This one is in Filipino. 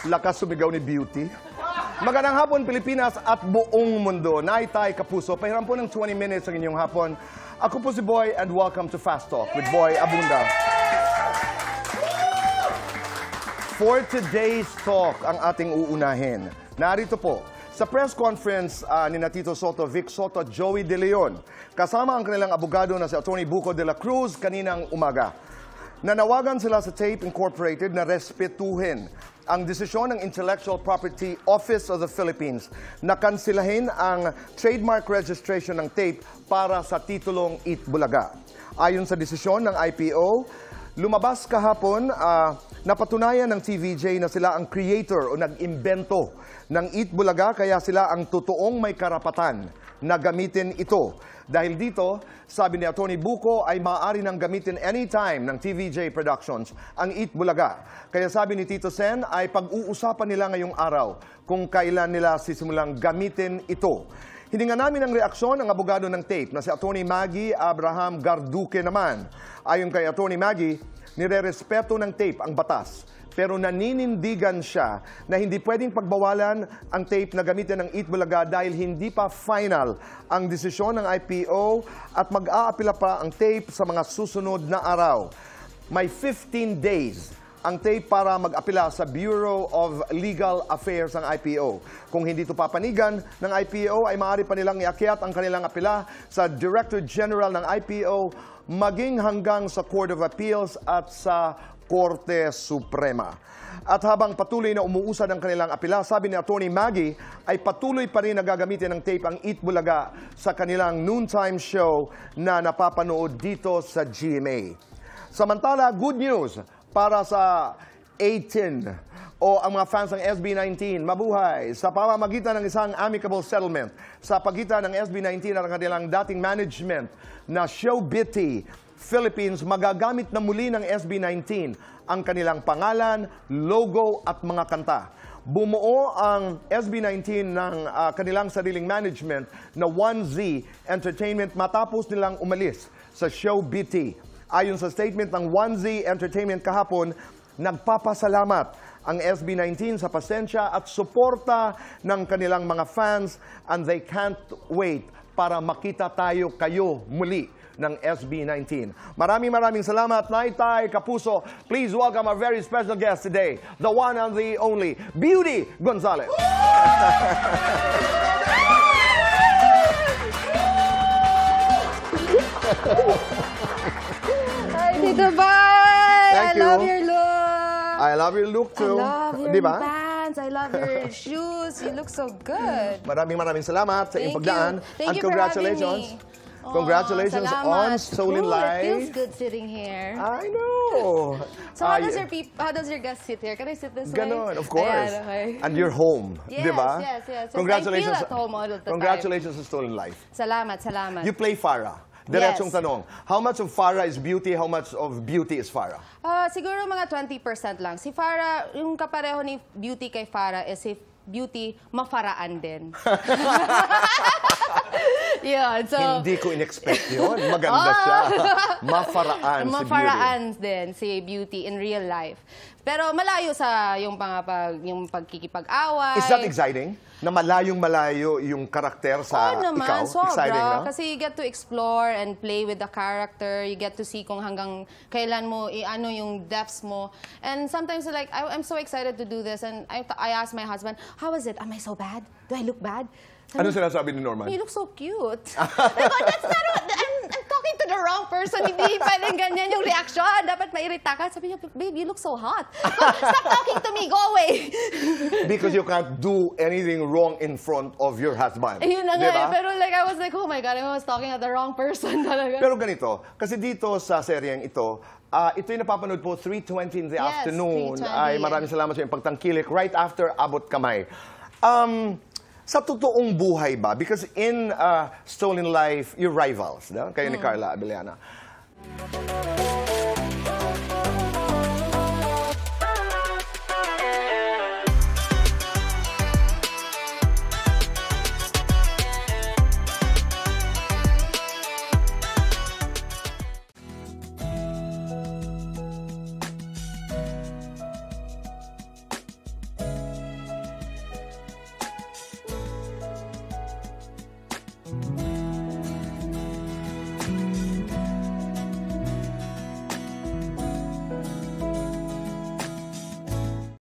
Lakas sumigaw ni Beauty. Magandang hapon, Pilipinas at buong mundo. Naitay Kapuso, pahiram po ng 20 minutes ang inyong hapon. Ako po si Boy and welcome to Fast Talk with Boy Abunda. For today's talk, ang ating uunahin. Narito po, sa press conference ni Tito Soto, Vic Soto at Joey De Leon, kasama ang kanilang abogado na si Atty. Buko de la Cruz kaninang umaga. Nanawagan sila sa Tape Incorporated na respetuhin ang desisyon ng Intellectual Property Office of the Philippines na kansilahin ang trademark registration ng Tape para sa titulong Eat Bulaga. Ayon sa desisyon ng IPO, lumabas kahapon napatunayan ng TVJ na sila ang creator o nag-imbento ng Eat Bulaga, kaya sila ang totoong may karapatan na gamitin ito. Dahil dito, sabi ni Atty. Buko ay maaari nang gamitin anytime ng TVJ Productions ang Eat Bulaga. Kaya sabi ni Tito Sen ay pag-uusapan nila ngayong araw kung kailan nila sisimulang gamitin ito. Hininga namin ang reaksyon ng abogado ng Tape na si Atty. Maggie Abraham Garduque naman. Ayon kay Atty. Maggie, nire-respeto ng Tape ang batas. Pero naninindigan siya na hindi pwedeng pagbawalan ang Tape na gamitin ng Eat Bulaga dahil hindi pa final ang desisyon ng IPO at mag-aapila pa ang Tape sa mga susunod na araw. May 15 days ang Tape para mag-apila sa Bureau of Legal Affairs ng IPO. Kung hindi ito papanigan ng IPO ay maaari pa nilang iakyat ang kanilang apila sa Director General ng IPO maging hanggang sa Court of Appeals at sa Korte Suprema. At habang patuloy na umuusad ang kanilang apila, sabi ni Atty. Maggie ay patuloy pa rin na gagamitin ng Tape ang Eat Bulaga sa kanilang noontime show na napapanood dito sa GMA. Samantala, good news para sa 18 o ang mga fans ng SB19, mabuhay sa pamamagitan ng isang amicable settlement sa pagitan ng SB19 at ang kanilang dating management na Showbiz Philippines, magagamit na muli ng SB19 ang kanilang pangalan, logo at mga kanta. Bumuo ang SB19 ng kanilang sariling management na 1Z Entertainment matapos nilang umalis sa Showbiz. Ayon sa statement ng 1Z Entertainment kahapon, nagpapasalamat ang SB19 sa pasensya at suporta ng kanilang mga fans and they can't wait para makita kayo muli ng SB19. Maraming salamat, Naitay Kapuso. Please welcome our very special guest today, the one and the only, Beauty Gonzalez. Hi, Tito Boy! Thank you. I love your look. I love your look too. I love your diba? pants. I love your shoes. You look so good. Maraming salamat sa iyong pagdaan. Thank you Congratulations. for having me. Congratulations on Stolen Life. It feels good sitting here. I know. So how does your guest sit here? Can I sit this way? Ganon, of course. Ayan, okay. And you're home, Yes, di ba? yes. Congratulations. I feel at home all the time. Congratulations on Stolen Life. Salamat. You play Farah. Diretsong Yes. tanong. How much of Farah is Beauty? How much of Beauty is Farah? Siguro mga 20% lang. Si Farah, yung kapareho ni Beauty kay Farah is si Beauty mafaraan din. Yun, so, Hindi ko in-expect yun. Maganda siya. Mafaraan si Beauty. Mafaraan din si Beauty in real life. Pero malayo sa yung pagkikipag-away. Is that exciting? Na malayong-malayo yung karakter sa naman, ikaw? sobra. Exciting, no? Kasi you get to explore and play with the character. You get to see kung hanggang kailan mo, ano yung depths mo. And sometimes like, I'm so excited to do this. And I asked my husband, how is it? Am I so bad? Do I look bad? Ano sinasabi ni Norman? You look so cute. That's not what, I'm talking to the wrong person. Hindi pwedeng ganyan yung reaction. Dapat mairita ka. Sabi niya, babe, you look so hot. Stop talking to me. Go away. Because you can't do anything wrong in front of your husband. Yun na nga. Diba? Pero like, I was like, oh my God, I was talking at the wrong person talaga. Pero ganito, kasi dito sa seryeng ito, ito yung napapanood po 3:20 in the afternoon. 3:20, Ay maraming salamat sa iyong pagtangkilik right after Abot Kamay. Sa totoong buhay ba? Because in Stolen Life, you're rivals, no? Kayo ni Carla Abellana.